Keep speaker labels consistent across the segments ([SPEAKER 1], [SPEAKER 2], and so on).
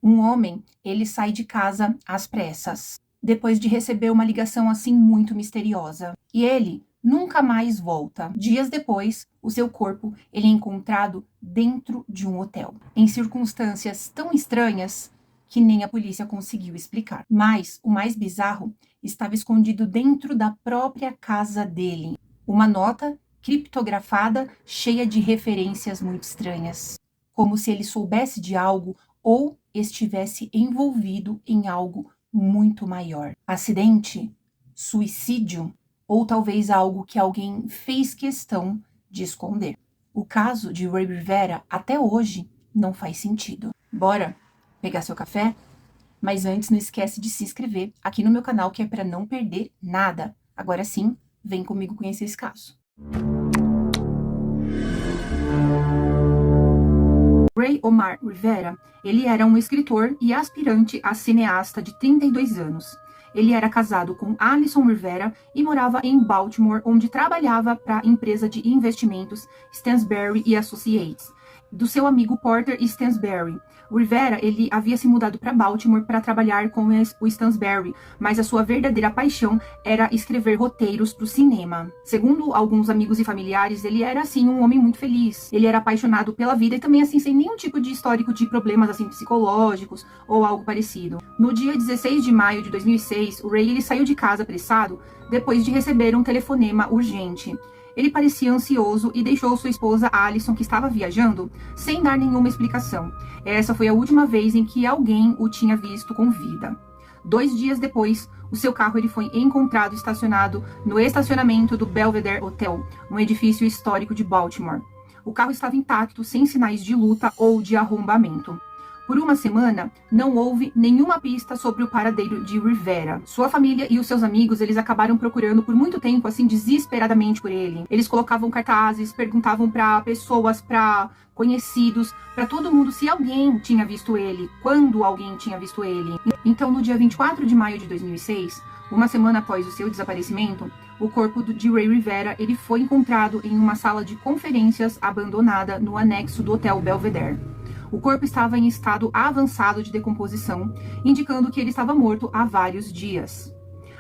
[SPEAKER 1] Um homem, ele sai de casa às pressas, depois de receber uma ligação assim muito misteriosa. E ele nunca mais volta. Dias depois, o seu corpo ele é encontrado dentro de um hotel, em circunstâncias tão estranhas que nem a polícia conseguiu explicar. Mas o mais bizarro estava escondido dentro da própria casa dele. Uma nota criptografada cheia de referências muito estranhas, como se ele soubesse de algo ou estivesse envolvido em algo muito maior. Acidente? Suicídio? Ou talvez algo que alguém fez questão de esconder. O caso de Ray Rivera até hoje não faz sentido. Bora pegar seu café? Mas antes não esquece de se inscrever aqui no meu canal, que é para não perder nada. Agora sim, vem comigo conhecer esse caso. Ray Omar Rivera, ele era um escritor e aspirante a cineasta de 32 anos. Ele era casado com Alison Rivera e morava em Baltimore, onde trabalhava para a empresa de investimentos Stansberry Associates, do seu amigo Porter Stansberry. Rivera, ele havia se mudado para Baltimore para trabalhar com o Stansberry, mas a sua verdadeira paixão era escrever roteiros para o cinema. Segundo alguns amigos e familiares, ele era, assim, um homem muito feliz. Ele era apaixonado pela vida e também, assim, sem nenhum tipo de histórico de problemas, assim, psicológicos ou algo parecido. No dia 16 de maio de 2006, o Ray, ele saiu de casa apressado depois de receber um telefonema urgente. Ele parecia ansioso e deixou sua esposa Alison, que estava viajando, sem dar nenhuma explicação. Essa foi a última vez em que alguém o tinha visto com vida. 2 dias depois, o seu carro ele foi encontrado estacionado no estacionamento do Belvedere Hotel, um edifício histórico de Baltimore. O carro estava intacto, sem sinais de luta ou de arrombamento. Por uma semana, não houve nenhuma pista sobre o paradeiro de Rivera. Sua família e os seus amigos, eles acabaram procurando por muito tempo, assim, desesperadamente por ele. Eles colocavam cartazes, perguntavam para pessoas, para conhecidos, para todo mundo se alguém tinha visto ele, quando alguém tinha visto ele. Então, no dia 24 de maio de 2006, uma semana após o seu desaparecimento, o corpo de Ray Rivera ele foi encontrado em uma sala de conferências abandonada no anexo do Hotel Belvedere. O corpo estava em estado avançado de decomposição, indicando que ele estava morto há vários dias.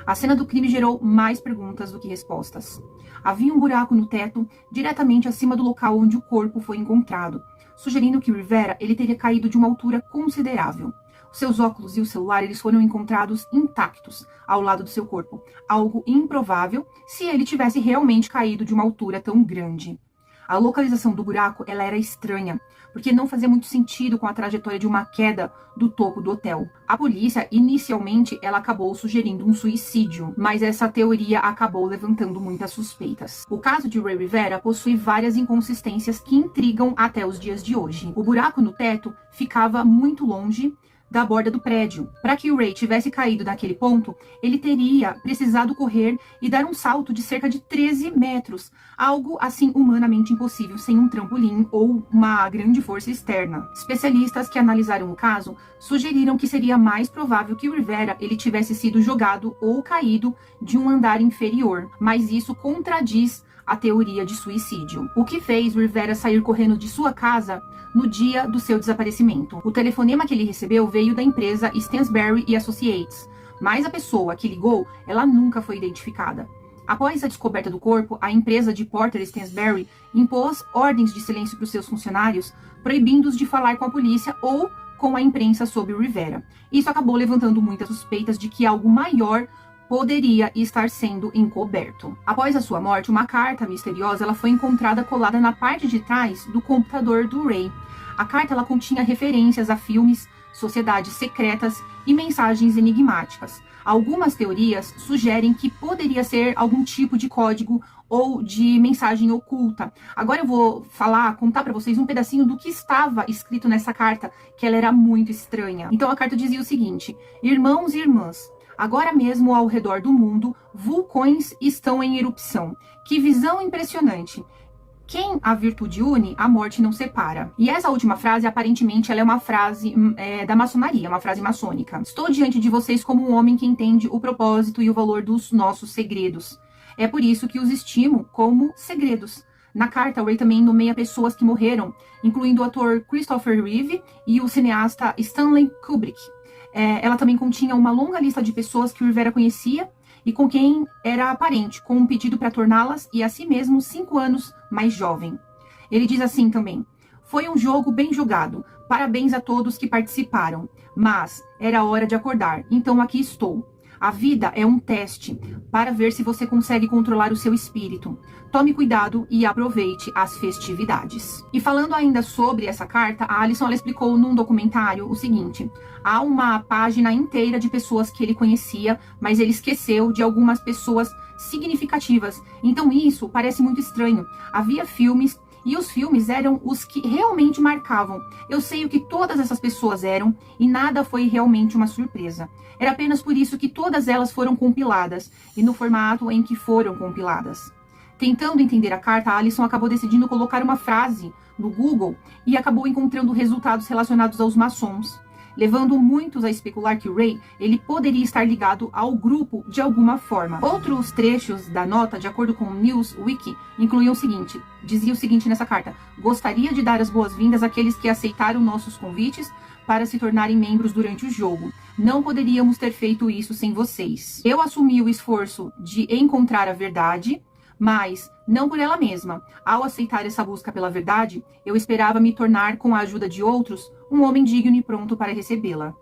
[SPEAKER 1] A cena do crime gerou mais perguntas do que respostas. Havia um buraco no teto, diretamente acima do local onde o corpo foi encontrado, sugerindo que Rivera ele teria caído de uma altura considerável. Os seus óculos e o celular eles foram encontrados intactos ao lado do seu corpo, algo improvável se ele tivesse realmente caído de uma altura tão grande. A localização do buraco ela era estranha, porque não fazia muito sentido com a trajetória de uma queda do topo do hotel. A polícia, inicialmente, ela acabou sugerindo um suicídio, mas essa teoria acabou levantando muitas suspeitas. O caso de Ray Rivera possui várias inconsistências que intrigam até os dias de hoje. O buraco no teto ficava muito longe da borda do prédio. Para que o Ray tivesse caído daquele ponto, ele teria precisado correr e dar um salto de cerca de 13 metros, algo assim humanamente impossível sem um trampolim ou uma grande força externa. Especialistas que analisaram o caso sugeriram que seria mais provável que o Rivera ele tivesse sido jogado ou caído de um andar inferior, mas isso contradiz a teoria de suicídio. O que fez Rivera sair correndo de sua casa no dia do seu desaparecimento? O telefonema que ele recebeu veio da empresa Stansberry Associates, mas a pessoa que ligou, ela nunca foi identificada. Após a descoberta do corpo, a empresa de Porter Stansberry impôs ordens de silêncio para os seus funcionários, proibindo-os de falar com a polícia ou com a imprensa sobre Rivera. Isso acabou levantando muitas suspeitas de que algo maior poderia estar sendo encoberto. Após a sua morte, uma carta misteriosa ela foi encontrada colada na parte de trás do computador do Ray. A carta ela continha referências a filmes, sociedades secretas e mensagens enigmáticas. Algumas teorias sugerem que poderia ser algum tipo de código ou de mensagem oculta. Agora eu vou contar para vocês um pedacinho do que estava escrito nessa carta, que ela era muito estranha. Então a carta dizia o seguinte: irmãos e irmãs, agora mesmo ao redor do mundo, vulcões estão em erupção. Que visão impressionante! Quem a virtude une, a morte não separa. E essa última frase, aparentemente, ela é uma frase da maçonaria, uma frase maçônica. Estou diante de vocês como um homem que entende o propósito e o valor dos nossos segredos. É por isso que os estimo como segredos. Na carta, o Ray também nomeia pessoas que morreram, incluindo o ator Christopher Reeve e o cineasta Stanley Kubrick. Ela também continha uma longa lista de pessoas que o Rivera conhecia e com quem era parente, com um pedido para torná-las e a si mesmo 5 anos mais jovem. Ele diz assim também: foi um jogo bem jogado, parabéns a todos que participaram, mas era hora de acordar, então aqui estou. A vida é um teste para ver se você consegue controlar o seu espírito. Tome cuidado e aproveite as festividades. E falando ainda sobre essa carta, a Alison ela explicou num documentário o seguinte: há uma página inteira de pessoas que ele conhecia, mas ele esqueceu de algumas pessoas significativas. Então isso parece muito estranho. Havia filmes e os filmes eram os que realmente marcavam. Eu sei o que todas essas pessoas eram e nada foi realmente uma surpresa. Era apenas por isso que todas elas foram compiladas e no formato em que foram compiladas. Tentando entender a carta, a Alison acabou decidindo colocar uma frase no Google e acabou encontrando resultados relacionados aos maçons, levando muitos a especular que o Ray ele poderia estar ligado ao grupo de alguma forma. Outros trechos da nota, de acordo com o Newsweek, incluíam o seguinte, dizia o seguinte nessa carta: gostaria de dar as boas-vindas àqueles que aceitaram nossos convites para se tornarem membros durante o jogo. Não poderíamos ter feito isso sem vocês. Eu assumi o esforço de encontrar a verdade, mas não por ela mesma. Ao aceitar essa busca pela verdade, eu esperava me tornar, com a ajuda de outros, um homem digno e pronto para recebê-la.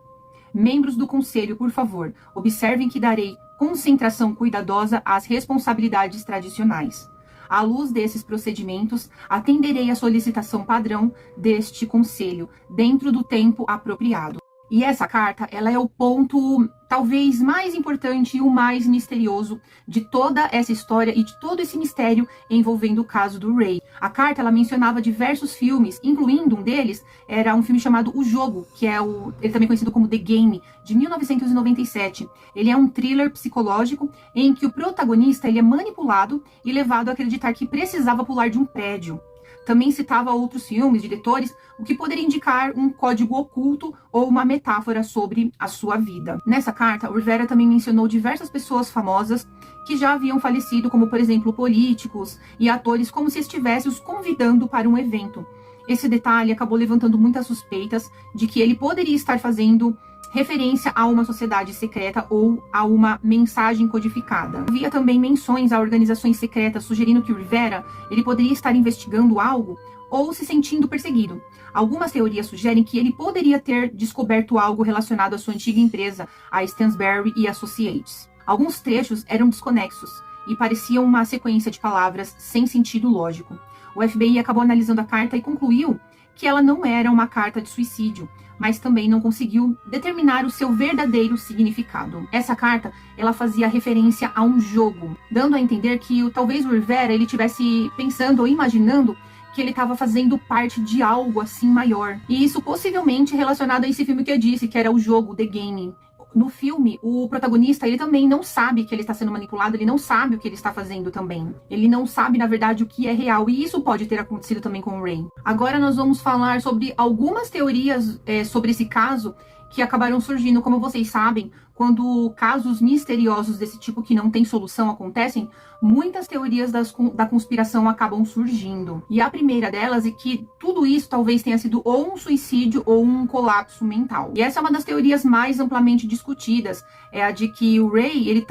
[SPEAKER 1] Membros do conselho, por favor, observem que darei concentração cuidadosa às responsabilidades tradicionais. À luz desses procedimentos, atenderei à solicitação padrão deste conselho, dentro do tempo apropriado. E essa carta, ela é o ponto talvez mais importante e o mais misterioso de toda essa história e de todo esse mistério envolvendo o caso do Ray. A carta, ela mencionava diversos filmes, incluindo um deles, era um filme chamado O Jogo, que é ele também conhecido como The Game, de 1997. Ele é um thriller psicológico em que o protagonista ele é manipulado e levado a acreditar que precisava pular de um prédio. Também citava outros filmes, diretores, o que poderia indicar um código oculto ou uma metáfora sobre a sua vida. Nessa carta, o Rivera também mencionou diversas pessoas famosas que já haviam falecido, como, por exemplo, políticos e atores, como se estivesse os convidando para um evento. Esse detalhe acabou levantando muitas suspeitas de que ele poderia estar fazendo referência a uma sociedade secreta ou a uma mensagem codificada. Havia também menções a organizações secretas sugerindo que o Rivera ele poderia estar investigando algo ou se sentindo perseguido. Algumas teorias sugerem que ele poderia ter descoberto algo relacionado à sua antiga empresa, a Stansberry Associates. Alguns trechos eram desconexos e pareciam uma sequência de palavras sem sentido lógico. O FBI acabou analisando a carta e concluiu que ela não era uma carta de suicídio, mas também não conseguiu determinar o seu verdadeiro significado. Essa carta, ela fazia referência a um jogo, dando a entender que talvez o Rivera ele estivesse pensando ou imaginando que ele estava fazendo parte de algo assim maior. E isso possivelmente relacionado a esse filme que eu disse, que era O Jogo, The Game. No filme, o protagonista, ele também não sabe que ele está sendo manipulado, ele não sabe o que ele está fazendo também. Ele não sabe, na verdade, o que é real. E isso pode ter acontecido também com o Ray. Agora nós vamos falar sobre algumas teorias sobre esse caso que acabaram surgindo. Como vocês sabem, quando casos misteriosos desse tipo que não tem solução acontecem, muitas teorias da conspiração acabam surgindo. E a primeira delas é que tudo isso talvez tenha sido ou um suicídio ou um colapso mental. E essa é uma das teorias mais amplamente discutidas, é a de que o Ray, ele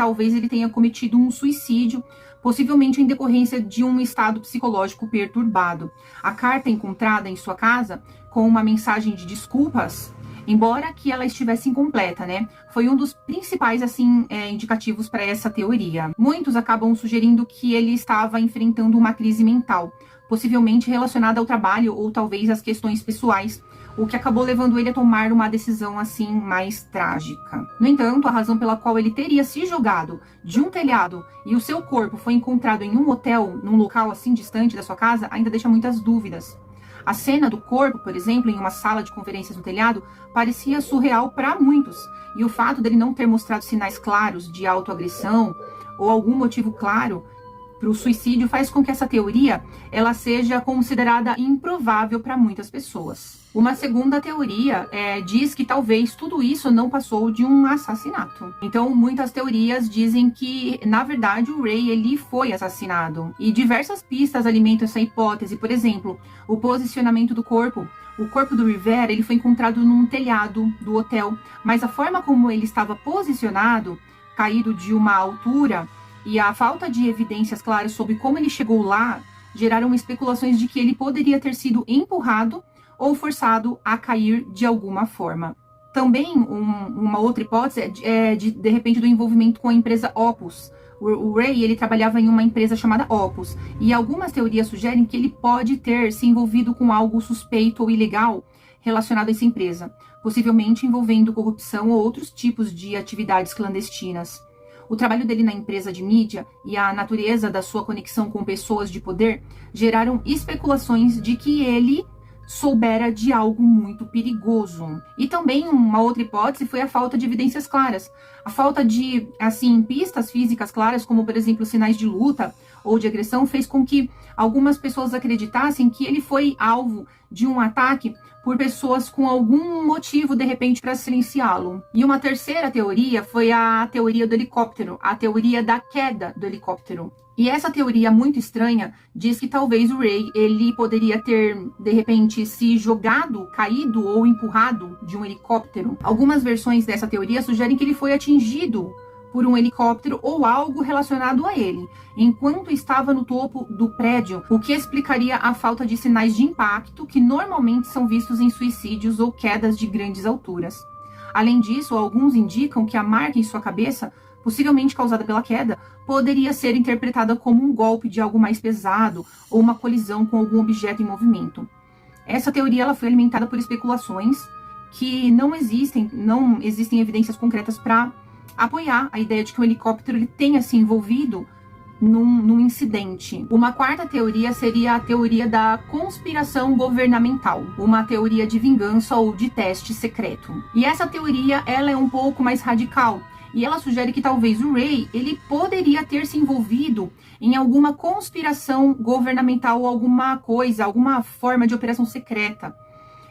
[SPEAKER 1] tenha cometido um suicídio, possivelmente em decorrência de um estado psicológico perturbado. A carta encontrada em sua casa, com uma mensagem de desculpas, embora que ela estivesse incompleta, né? Foi um dos principais, indicativos para essa teoria. Muitos acabam sugerindo que ele estava enfrentando uma crise mental, possivelmente relacionada ao trabalho ou talvez às questões pessoais, o que acabou levando ele a tomar uma decisão, mais trágica. No entanto, a razão pela qual ele teria se jogado de um telhado e o seu corpo foi encontrado em um hotel, num local distante da sua casa, ainda deixa muitas dúvidas. A cena do corpo, por exemplo, em uma sala de conferências no telhado, parecia surreal para muitos. E o fato dele não ter mostrado sinais claros de autoagressão ou algum motivo claro para o suicídio faz com que essa teoria ela seja considerada improvável para muitas pessoas. Uma segunda teoria diz que talvez tudo isso não passou de um assassinato. Então, muitas teorias dizem que, na verdade, o Ray ele foi assassinado. E diversas pistas alimentam essa hipótese. Por exemplo, o posicionamento do corpo. O corpo do Rivera ele foi encontrado num telhado do hotel, mas a forma como ele estava posicionado, caído de uma altura, e a falta de evidências claras sobre como ele chegou lá, geraram especulações de que ele poderia ter sido empurrado ou forçado a cair de alguma forma. Também uma outra hipótese é de repente do envolvimento com a empresa Opus. O Ray ele trabalhava em uma empresa chamada Opus e algumas teorias sugerem que ele pode ter se envolvido com algo suspeito ou ilegal relacionado a essa empresa, possivelmente envolvendo corrupção ou outros tipos de atividades clandestinas. O trabalho dele na empresa de mídia e a natureza da sua conexão com pessoas de poder geraram especulações de que ele soubera de algo muito perigoso. E também uma outra hipótese foi a falta de evidências claras. A falta de, pistas físicas claras, como, por exemplo, sinais de luta ou de agressão, fez com que algumas pessoas acreditassem que ele foi alvo de um ataque por pessoas com algum motivo, de repente, para silenciá-lo. E uma terceira teoria foi a teoria do helicóptero, a teoria da queda do helicóptero. E essa teoria muito estranha diz que talvez o Ray, ele poderia ter, de repente, se jogado, caído ou empurrado de um helicóptero. Algumas versões dessa teoria sugerem que ele foi atingido por um helicóptero ou algo relacionado a ele, enquanto estava no topo do prédio, o que explicaria a falta de sinais de impacto que normalmente são vistos em suicídios ou quedas de grandes alturas. Além disso, alguns indicam que a marca em sua cabeça, possivelmente causada pela queda, poderia ser interpretada como um golpe de algo mais pesado ou uma colisão com algum objeto em movimento. Essa teoria ela foi alimentada por especulações que não existem evidências concretas para apoiar a ideia de que o helicóptero ele tenha se envolvido num incidente. Uma quarta teoria seria a teoria da conspiração governamental, uma teoria de vingança ou de teste secreto. E essa teoria ela é um pouco mais radical, e ela sugere que talvez o Ray ele poderia ter se envolvido em alguma conspiração governamental ou alguma forma de operação secreta.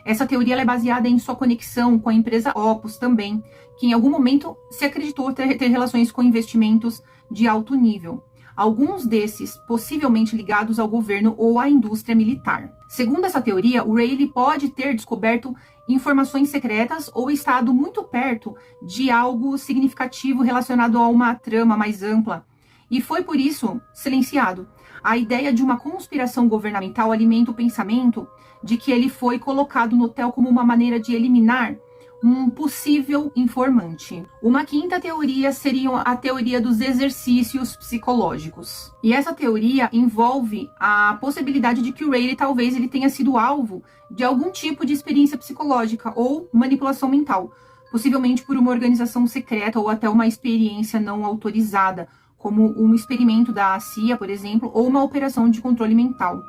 [SPEAKER 1] Essa teoria ela é baseada em sua conexão com a empresa Opus também, que em algum momento se acreditou ter relações com investimentos de alto nível. Alguns desses possivelmente ligados ao governo ou à indústria militar. Segundo essa teoria, o Ray ele pode ter descoberto informações secretas ou estado muito perto de algo significativo relacionado a uma trama mais ampla e foi por isso silenciado. A ideia de uma conspiração governamental alimenta o pensamento de que ele foi colocado no hotel como uma maneira de eliminar um possível informante. Uma quinta teoria seria a teoria dos exercícios psicológicos. E essa teoria envolve a possibilidade de que o Ray talvez ele tenha sido alvo de algum tipo de experiência psicológica ou manipulação mental, possivelmente por uma organização secreta ou até uma experiência não autorizada, como um experimento da CIA, por exemplo, ou uma operação de controle mental.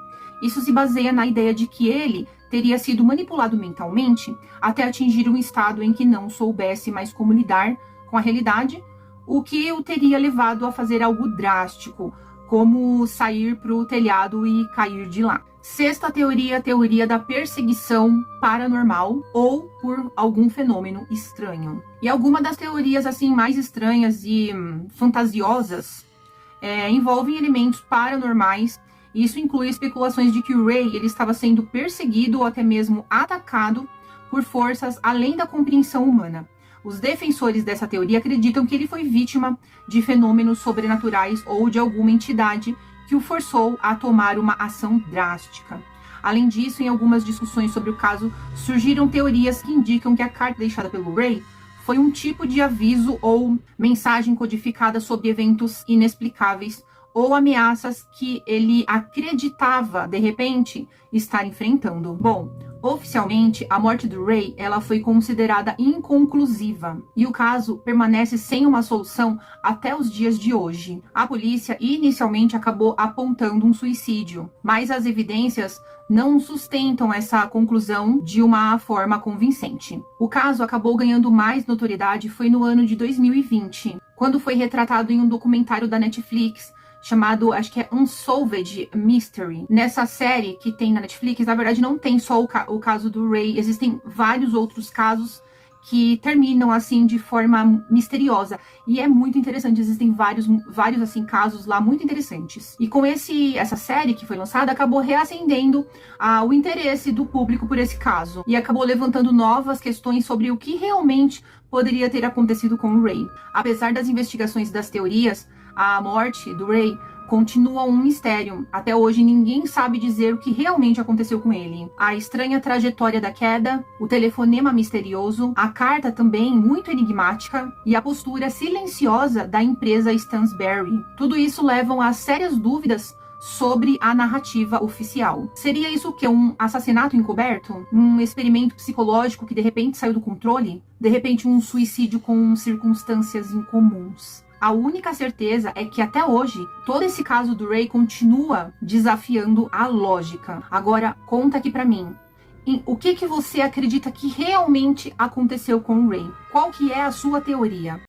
[SPEAKER 1] Isso se baseia na ideia de que ele teria sido manipulado mentalmente até atingir um estado em que não soubesse mais como lidar com a realidade, o que o teria levado a fazer algo drástico, como sair para o telhado e cair de lá. Sexta teoria, a teoria da perseguição paranormal ou por algum fenômeno estranho. E alguma das teorias assim mais estranhas e fantasiosas envolvem elementos paranormais. Isso inclui especulações de que o Ray ele estava sendo perseguido ou até mesmo atacado por forças além da compreensão humana. Os defensores dessa teoria acreditam que ele foi vítima de fenômenos sobrenaturais ou de alguma entidade que o forçou a tomar uma ação drástica. Além disso, em algumas discussões sobre o caso, surgiram teorias que indicam que a carta deixada pelo Ray foi um tipo de aviso ou mensagem codificada sobre eventos inexplicáveis ou ameaças que ele acreditava, de repente, estar enfrentando. Bom, oficialmente, a morte do Ray ela foi considerada inconclusiva e o caso permanece sem uma solução até os dias de hoje. A polícia inicialmente acabou apontando um suicídio, mas as evidências não sustentam essa conclusão de uma forma convincente. O caso acabou ganhando mais notoriedade foi no ano de 2020, quando foi retratado em um documentário da Netflix chamado, acho que é Unsolved Mystery. Nessa série que tem na Netflix, na verdade não tem só o caso do Ray, existem vários outros casos que terminam assim de forma misteriosa, e é muito interessante, existem vários assim casos lá muito interessantes. E com essa série que foi lançada, acabou reacendendo o interesse do público por esse caso, e acabou levantando novas questões sobre o que realmente poderia ter acontecido com o Ray. Apesar das investigações e das teorias, a morte do Ray continua um mistério. Até hoje ninguém sabe dizer o que realmente aconteceu com ele. A estranha trajetória da queda, o telefonema misterioso, a carta também muito enigmática e a postura silenciosa da empresa Stansberry. Tudo isso levam a sérias dúvidas sobre a narrativa oficial. Seria isso o quê? Um assassinato encoberto? Um experimento psicológico que de repente saiu do controle? De repente um suicídio com circunstâncias incomuns? A única certeza é que até hoje, todo esse caso do Ray continua desafiando a lógica. Agora, conta aqui pra mim. O que você acredita que realmente aconteceu com o Ray? Qual que é a sua teoria?